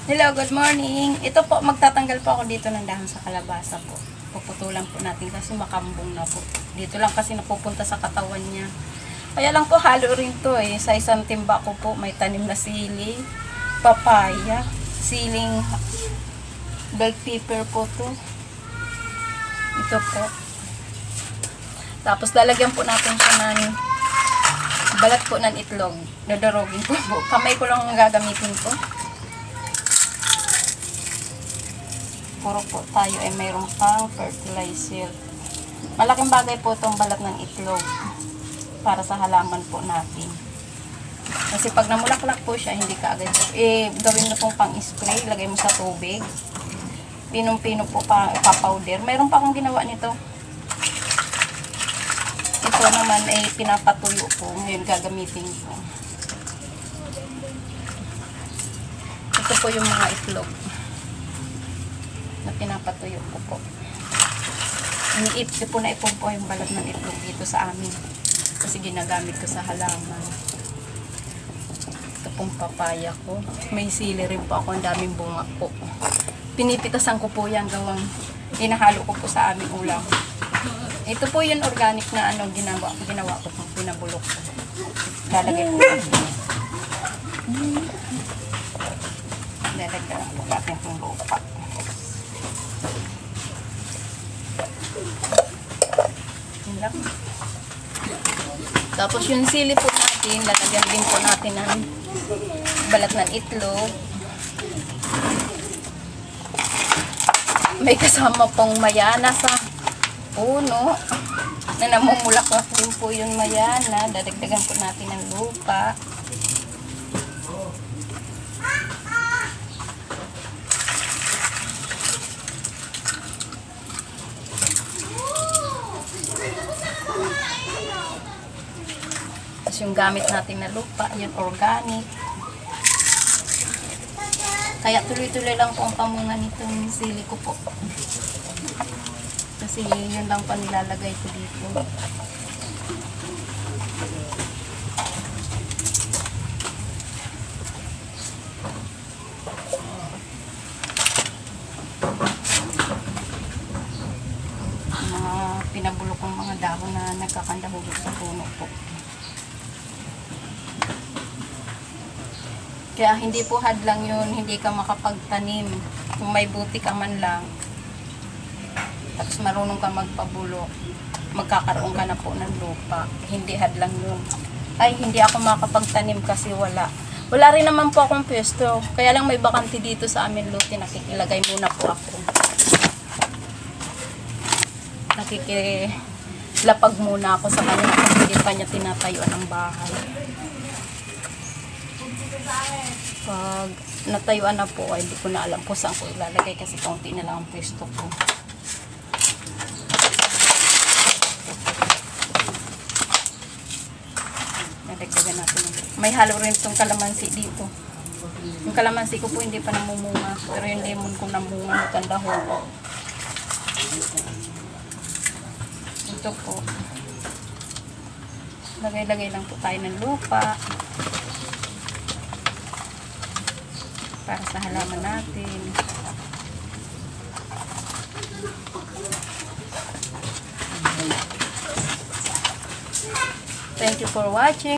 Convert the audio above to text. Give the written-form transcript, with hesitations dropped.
Hello, good morning. Ito po, magtatanggal po ako dito ng dahon sa kalabasa po. Puputulan po natin kasi makambong na po. Dito lang kasi napupunta sa katawan niya. Kaya lang po halo rin to eh. Sa isang timba ko po may tanim na sili, papaya, siling bell pepper po to. Ito po. Tapos lalagyan po natin siya ng balat po ng itlog. Dadarogin po po. Kamay ko lang ang gagamitin po. Puro po tayo ay mayroong pang fertilizer. Malaking bagay po itong balat ng itlog para sa halaman po natin. Kasi pag namulaklak po siya, hindi ka agad gawin mo pong pang-spray, lagay mo sa tubig. Pinong-pino po pa powder. Mayroon pa akong ginawa nito. Ito naman ay pinapatuyo po. Ngayon gagamitin ko. Ito po yung mga itlog na pinapatuyo ko po. Iniipsi po na ipumpo yung balat ng itlog dito sa amin. Kasi ginagamit ko sa halaman. Ito pong papaya ko. May sili rin po ako. Ang daming bunga po. Pinipitasan ko po yan gawang inahalo ko po sa aming ulam. Ito po yung organic na ginawa ko po. Pinabulok ko. Lalagay po. Lalagay po natin itong lupa. Tapos yung sili po natin, lalagyan din po natin ng balat ng itlog. May kasama pong mayana sa puno na namumulaklak din po yung mayana. Dadagdagan po natin ng lupa. Yung gamit natin na lupa, yun organic. Kaya tuloy-tuloy lang po ang pamunga nitong sili ko po. Kasi yun lang pa nilalagay ko dito. Mga pinabulok kong mga dahon na nagkakandahulog sa puno po. Kaya hindi po hadlang yun, hindi ka makapagtanim. Kung may buti ka man lang, tapos marunong ka magpabulok, magkakaroon ka na po ng lupa. Hindi hadlang yun. Ay, hindi ako makapagtanim kasi wala. Wala rin naman po akong pwesto. Kaya lang may bakante dito sa amin lote, nakikilagay muna po ako. Nakikilapag muna ako sa kanya kasi hindi pa niya tinatayuan ang bahay. Pag natayuan na po, ay hindi ko na alam po saan ko ilalagay kasi kaunti na lang ang pwesto ko. Nadagdagan natin. May halo rin itong kalamansi dito. Yung kalamansi ko po hindi pa namumunga. Pero yung lemon ko namunga, maganda ho. Ito po. Lagay-lagay lang po tayo ng lupa. Para sa halaman natin. Thank you for watching.